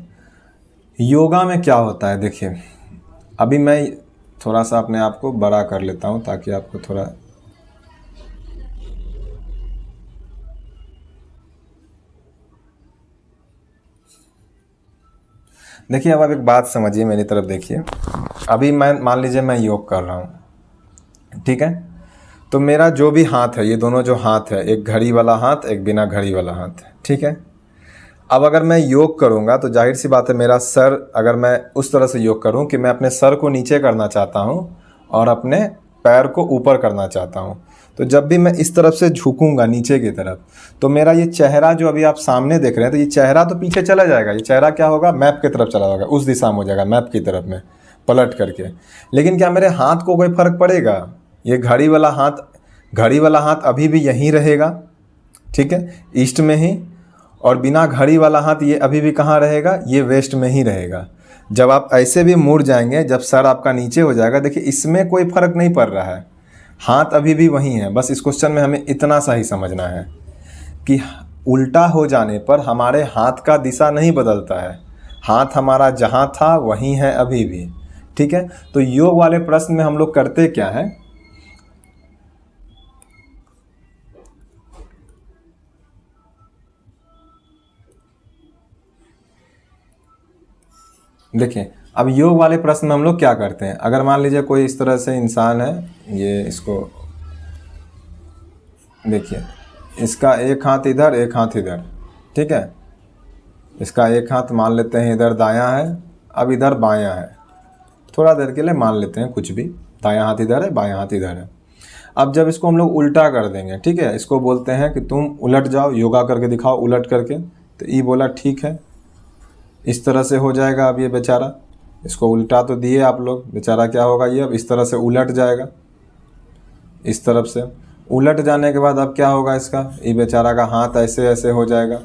योगा में क्या होता है। देखिए अभी मैं थोड़ा सा अपने आप को बड़ा कर लेता हूँ ताकि आपको थोड़ा, देखिए अब आप एक बात समझिए, मेरी तरफ देखिए। अभी मैं मान लीजिए मैं योग कर रहा हूँ, ठीक है। तो मेरा जो भी हाथ है, ये दोनों जो हाथ है, एक घड़ी वाला हाथ, एक बिना घड़ी वाला हाथ है, ठीक है। अब अगर मैं योग करूँगा तो जाहिर सी बात है मेरा सर, अगर मैं उस तरह से योग करूँ कि मैं अपने सर को नीचे करना चाहता हूँ और अपने पैर को ऊपर करना चाहता हूँ, तो जब भी मैं इस तरफ से झुकूँगा नीचे की तरफ, तो मेरा ये चेहरा जो अभी आप सामने देख रहे हैं, तो ये चेहरा तो पीछे चला जाएगा। ये चेहरा क्या होगा, मैप की तरफ चला जाएगा, उस दिशा में हो जाएगा, मैप की तरफ में पलट करके। लेकिन क्या मेरे हाथ को कोई फ़र्क पड़ेगा, ये घड़ी वाला हाथ अभी भी यहीं रहेगा, ठीक है, ईस्ट में ही। और बिना घड़ी वाला हाथ ये अभी भी कहाँ रहेगा, ये वेस्ट में ही रहेगा। जब आप ऐसे भी मुड़ जाएंगे, जब सर आपका नीचे हो जाएगा, देखिए इसमें कोई फ़र्क नहीं पड़ रहा है, हाथ अभी भी वही है। बस इस क्वेश्चन में हमें इतना सा ही समझना है कि उल्टा हो जाने पर हमारे हाथ का दिशा नहीं बदलता है, हाथ हमारा जहाँ था वहीं है अभी भी, ठीक है। तो योग वाले प्रश्न में हम लोग करते क्या है, देखिए अब योग वाले प्रश्न में हम लोग क्या करते हैं। अगर मान लीजिए कोई इस तरह से इंसान है, ये इसको देखिए, इसका एक हाथ इधर, एक हाथ इधर, ठीक है। इसका एक हाथ मान लेते हैं इधर दायां है, अब इधर बायां है, थोड़ा देर के लिए मान लेते हैं कुछ भी, दायां हाथ इधर है, बायां हाथ इधर है। अब जब इसको हम लोग उल्टा कर देंगे, ठीक है, इसको बोलते हैं कि तुम उलट जाओ, योगा करके दिखाओ उलट करके। तो ये बोला ठीक है, इस तरह से हो जाएगा। अब ये बेचारा, इसको उल्टा तो दिए आप लोग, बेचारा क्या होगा, ये अब इस तरह से उलट जाएगा, इस तरफ से उलट जाने के बाद अब क्या होगा, इसका ये बेचारा का हाथ ऐसे ऐसे हो जाएगा।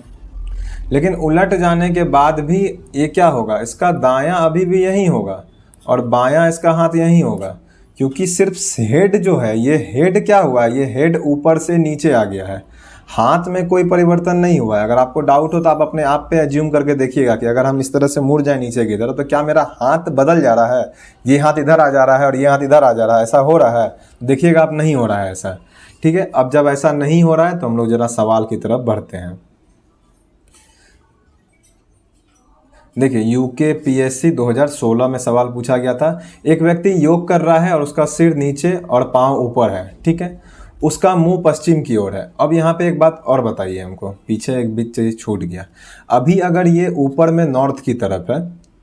लेकिन उलट जाने के बाद भी ये क्या होगा, इसका दायां अभी भी यहीं होगा और बायां इसका हाथ यहीं होगा, क्योंकि सिर्फ हेड जो है, ये हेड क्या हुआ है, ये हेड ऊपर से नीचे आ गया है, हाथ में कोई परिवर्तन नहीं हुआ है। अगर आपको डाउट हो तो आप अपने आप पे एज्यूम करके देखिएगा कि अगर हम इस तरह से मुड़ जाए नीचे की तरफ, तो क्या मेरा हाथ बदल जा रहा है, ये हाथ इधर आ जा रहा है और ये हाथ इधर आ जा रहा है, ऐसा हो रहा है। देखिएगा आप, नहीं हो रहा है ऐसा, ठीक है। अब जब ऐसा नहीं हो रहा है तो हम लोग जरा सवाल की तरफ बढ़ते हैं। देखिए यूकेपीएससी 2016 में सवाल पूछा गया था। एक व्यक्ति योग कर रहा है और उसका सिर नीचे और पाँव ऊपर है, ठीक है, उसका मुंह पश्चिम की ओर है। अब यहाँ पे एक बात और बताइए हमको, पीछे एक बीच चीज छूट गया। अभी अगर ये ऊपर में नॉर्थ की तरफ है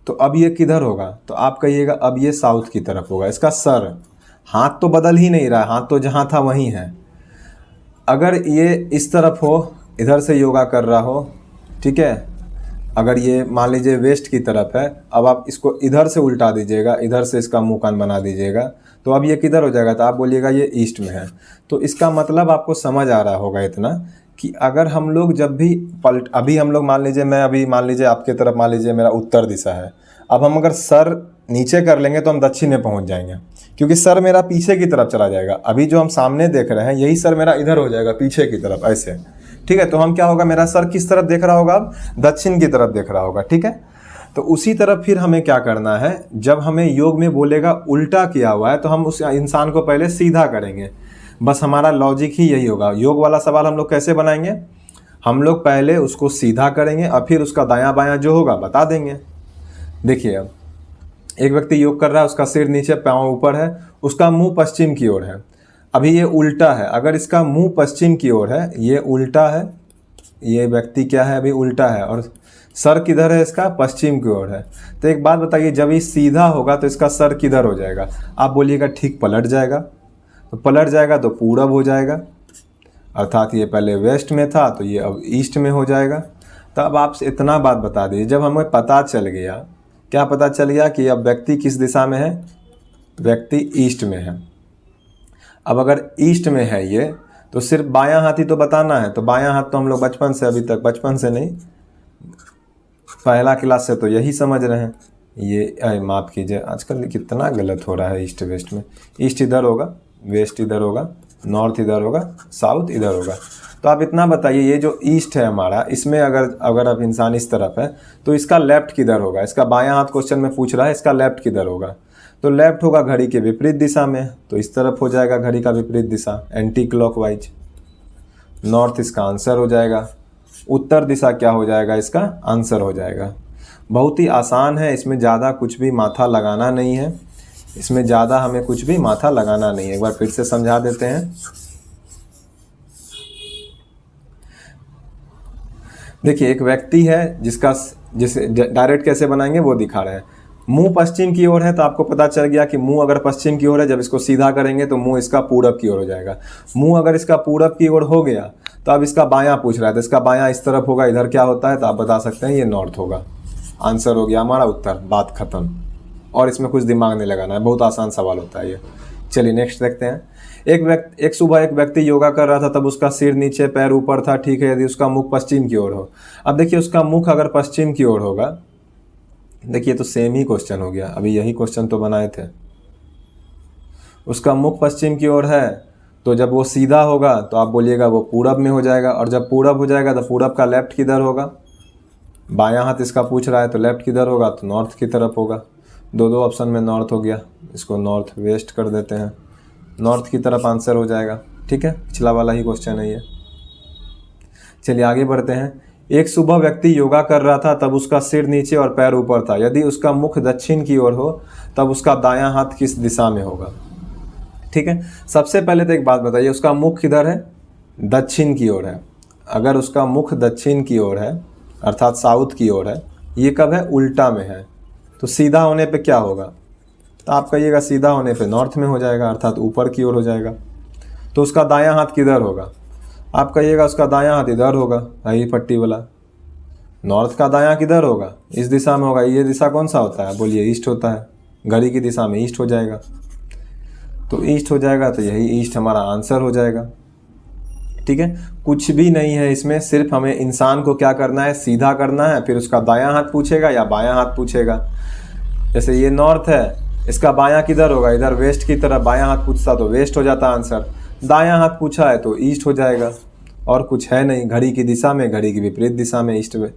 तो अब ये किधर होगा, तो आप कहिएगा अब ये साउथ की तरफ होगा। इसका सर, हाथ तो बदल ही नहीं रहा, हाथ तो जहाँ था वहीं है। अगर ये इस तरफ हो, इधर से योगा कर रहा हो, ठीक है, अगर ये मान लीजिए वेस्ट की तरफ है, अब आप इसको इधर से उल्टा दीजिएगा, इधर से इसका मुंह कान बना दीजिएगा, तो अब ये किधर हो जाएगा, तो आप बोलिएगा ये ईस्ट में है। तो इसका मतलब आपको समझ आ रहा होगा इतना कि अगर हम लोग जब भी अभी हम लोग मान लीजिए, मैं अभी मान लीजिए आपके तरफ, मान लीजिए मेरा उत्तर दिशा है, अब हम अगर सर नीचे कर लेंगे तो हम दक्षिण में पहुंच जाएंगे, क्योंकि सर मेरा पीछे की तरफ चला जाएगा। अभी जो हम सामने देख रहे हैं यही सर मेरा इधर हो जाएगा, पीछे की तरफ ऐसे, ठीक है। तो हम क्या होगा, मेरा सर किस तरफ देख रहा होगा, अब दक्षिण की तरफ देख रहा होगा, ठीक है। तो उसी तरफ फिर हमें क्या करना है, जब हमें योग में बोलेगा उल्टा किया हुआ है तो हम उस इंसान को पहले सीधा करेंगे। बस हमारा लॉजिक ही यही होगा। योग वाला सवाल हम लोग कैसे बनाएंगे, हम लोग पहले उसको सीधा करेंगे और फिर उसका दायां बायां जो होगा बता देंगे। देखिए अब एक व्यक्ति योग कर रहा है, उसका सिर नीचे पाँव ऊपर है, उसका मुंह पश्चिम की ओर है। अभी ये उल्टा है, अगर इसका मुंह पश्चिम की ओर है, ये उल्टा है, ये व्यक्ति क्या है अभी उल्टा है, और सर किधर है इसका, पश्चिम की ओर है। तो एक बात बताइए, जब ये सीधा होगा तो इसका सर किधर हो जाएगा, आप बोलिएगा ठीक पलट जाएगा। तो पलट जाएगा तो पूरब हो जाएगा, अर्थात ये पहले वेस्ट में था तो ये अब ईस्ट में हो जाएगा। तो अब आप इतना बात बता दीजिए, जब हमें पता चल गया क्या पता चल गया कि अब व्यक्ति किस दिशा में है, व्यक्ति ईस्ट में है। अब अगर ईस्ट में है ये, तो सिर्फ बायां हाथ ही तो बताना है। तो बायां हाथ तो हम लोग बचपन से, अभी तक बचपन से नहीं, पहला क्लास से तो यही समझ रहे हैं। ये माफ़ कीजिए, आजकल कितना गलत हो रहा है ईस्ट वेस्ट में। ईस्ट इधर होगा, वेस्ट इधर होगा, नॉर्थ इधर होगा, साउथ इधर होगा। तो आप इतना बताइए, ये जो ईस्ट है हमारा, इसमें अगर अब इंसान इस तरफ है तो इसका लेफ्ट किधर होगा। इसका बायां हाथ क्वेश्चन में पूछ रहा है, इसका लेफ्ट किधर होगा। तो लेफ्ट होगा घड़ी के विपरीत दिशा में, तो इस तरफ हो जाएगा घड़ी का विपरीत दिशा, एंटी क्लॉकवाइज। नॉर्थ इसका आंसर हो जाएगा। उत्तर दिशा क्या हो जाएगा, इसका आंसर हो जाएगा। बहुत ही आसान है, इसमें ज़्यादा कुछ भी माथा लगाना नहीं है, इसमें ज़्यादा हमें कुछ भी माथा लगाना नहीं है। एक बार फिर से समझा देते हैं। देखिए, एक व्यक्ति है जिसे डायरेक्ट कैसे बनाएंगे वो दिखा रहे हैं। मुंह पश्चिम की ओर है, तो आपको पता चल गया कि मुंह अगर पश्चिम की ओर है, जब इसको सीधा करेंगे तो मुंह इसका पूरब की ओर हो जाएगा। मुंह अगर इसका पूरब की ओर हो गया तो अब इसका बायां पूछ रहा है, तो इसका बायां इस तरफ होगा, इधर क्या होता है, तो आप बता सकते हैं ये नॉर्थ होगा। आंसर हो गया हमारा उत्तर, बात खत्म। और इसमें कुछ दिमाग नहीं लगाना है, बहुत आसान सवाल होता है ये। चलिए नेक्स्ट देखते हैं। एक सुबह एक व्यक्ति योगा कर रहा था, तब उसका सिर नीचे पैर ऊपर था, ठीक है, यदि उसका मुख पश्चिम की ओर हो। अब देखिए, उसका मुख अगर पश्चिम की ओर होगा, देखिए तो सेम ही क्वेश्चन हो गया, अभी यही क्वेश्चन तो बनाए थे। उसका मुख पश्चिम की ओर है, तो जब वो सीधा होगा तो आप बोलिएगा वो पूरब में हो जाएगा, और जब पूरब हो जाएगा तो पूरब का लेफ्ट किधर होगा। बायां हाथ इसका पूछ रहा है, तो लेफ्ट किधर होगा, तो नॉर्थ की तरफ होगा। दो ऑप्शन में नॉर्थ हो गया, इसको नॉर्थ वेस्ट कर देते हैं, नॉर्थ की तरफ आंसर हो जाएगा। ठीक है, पिछला वाला ही क्वेश्चन है ये। चलिए आगे बढ़ते हैं। एक सुबह व्यक्ति योगा कर रहा था, तब उसका सिर नीचे और पैर ऊपर था। यदि उसका मुख दक्षिण की ओर हो, तब उसका दायां हाथ किस दिशा में होगा। ठीक है, सबसे पहले तो एक बात बताइए, उसका मुख किधर है, दक्षिण की ओर है। अगर उसका मुख दक्षिण की ओर है, अर्थात साउथ की ओर है, ये कब है, उल्टा में है, तो सीधा होने पे क्या होगा, तो आप कहिएगा सीधा होने पे नॉर्थ में हो जाएगा, अर्थात ऊपर की ओर हो जाएगा। तो उसका दायां हाथ किधर होगा, आप कहिएगा उसका दायां हाथ इधर होगा, यही पट्टी वाला। नॉर्थ का दायां किधर होगा, इस दिशा में होगा। ये दिशा कौन सा होता है, बोलिए ईस्ट होता है, घड़ी की दिशा में ईस्ट हो जाएगा। तो ईस्ट हो जाएगा, तो यही ईस्ट हमारा आंसर हो जाएगा। ठीक है, कुछ भी नहीं है इसमें, सिर्फ हमें इंसान को क्या करना है, सीधा करना है। फिर उसका दायां हाथ पूछेगा या बायां हाथ पूछेगा। जैसे ये नॉर्थ है, इसका बायां किधर होगा, इधर वेस्ट की तरफ, बायां हाथ पूछता तो वेस्ट हो जाता आंसर। दायां हाथ पूछा है तो ईस्ट हो जाएगा, और कुछ है नहीं। घड़ी की दिशा में, घड़ी की विपरीत दिशा में, ईस्ट में,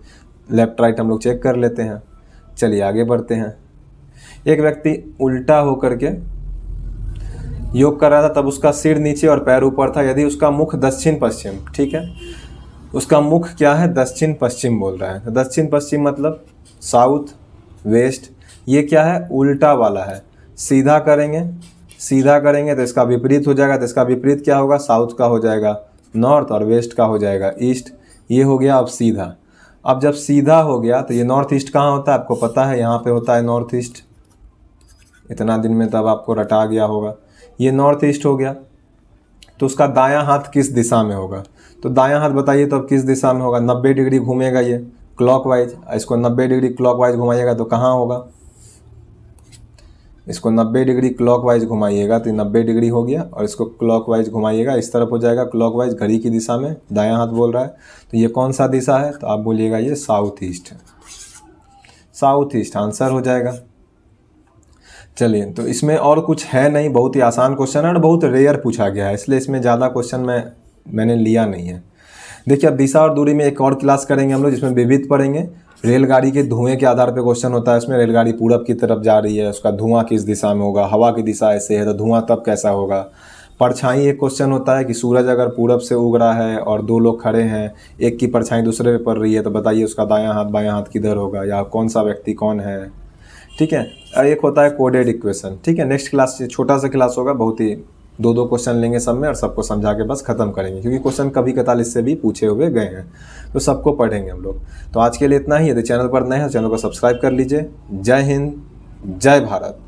लेफ्ट राइट हम लोग चेक कर लेते हैं। चलिए आगे बढ़ते हैं। एक व्यक्ति उल्टा होकर के योग कर रहा था, तब उसका सिर नीचे और पैर ऊपर था। यदि उसका मुख दक्षिण पश्चिम, ठीक है, उसका मुख क्या है, दक्षिण पश्चिम बोल रहा है। तो दक्षिण पश्चिम मतलब साउथ वेस्ट, ये क्या है, उल्टा वाला है। सीधा करेंगे तो इसका विपरीत हो जाएगा। तो इसका विपरीत क्या होगा, साउथ का हो जाएगा नॉर्थ, और वेस्ट का हो जाएगा ईस्ट। ये हो गया अब सीधा। अब जब सीधा हो गया तो ये नॉर्थ ईस्ट कहाँ होता है, आपको पता है, यहाँ पे होता है नॉर्थ ईस्ट। इतना दिन में तब आपको रटा गया होगा। ये नॉर्थ ईस्ट हो गया, तो उसका दायां हाथ किस दिशा में होगा, तो दायां हाथ बताइए तो अब किस दिशा में होगा। 90 डिग्री घूमेगा ये क्लॉकवाइज, इसको 90 डिग्री क्लॉकवाइज घुमाइएगा तो कहाँ होगा, इसको 90 डिग्री क्लॉकवाइज घुमाइएगा तो 90 डिग्री हो गया, और इसको क्लॉकवाइज घुमाइएगा इस तरफ हो जाएगा क्लॉकवाइज, घड़ी की दिशा में, दायां हाथ बोल रहा है। तो ये कौन सा दिशा है, तो आप बोलिएगा ये साउथ ईस्ट है, साउथ ईस्ट आंसर हो जाएगा। चलिए, तो इसमें और कुछ है नहीं, बहुत ही आसान क्वेश्चन है और बहुत रेयर पूछा गया है, इसलिए इसमें ज़्यादा क्वेश्चन मैंने लिया नहीं है। देखिए, अब दिशा और दूरी में एक और क्लास करेंगे हम लोग, जिसमें विविध पढ़ेंगे। रेलगाड़ी के धुएं के आधार पे क्वेश्चन होता है, उसमें रेलगाड़ी पूरब की तरफ जा रही है, उसका धुआं किस दिशा में होगा, हवा की दिशा ऐसे है तो धुआं तब कैसा होगा। परछाई एक क्वेश्चन होता है कि सूरज अगर पूरब से उग रहा है और दो लोग खड़े हैं, एक की परछाई दूसरे पे पड़ रही है, तो बताइए उसका दायां हाथ बायां हाथ किधर होगा, या कौन सा व्यक्ति कौन है। ठीक है, एक होता है कोडेड इक्वेशन। ठीक है, नेक्स्ट क्लास छोटा सा क्लास होगा, बहुत ही दो क्वेश्चन लेंगे सब में, और सबको समझा के बस खत्म करेंगे, क्योंकि क्वेश्चन कभी कताल इससे भी पूछे हुए गए हैं, तो सबको पढ़ेंगे हम लोग। तो आज के लिए इतना ही। यदि चैनल पर नए हैं, चैनल को सब्सक्राइब कर लीजिए। जय हिंद, जय भारत।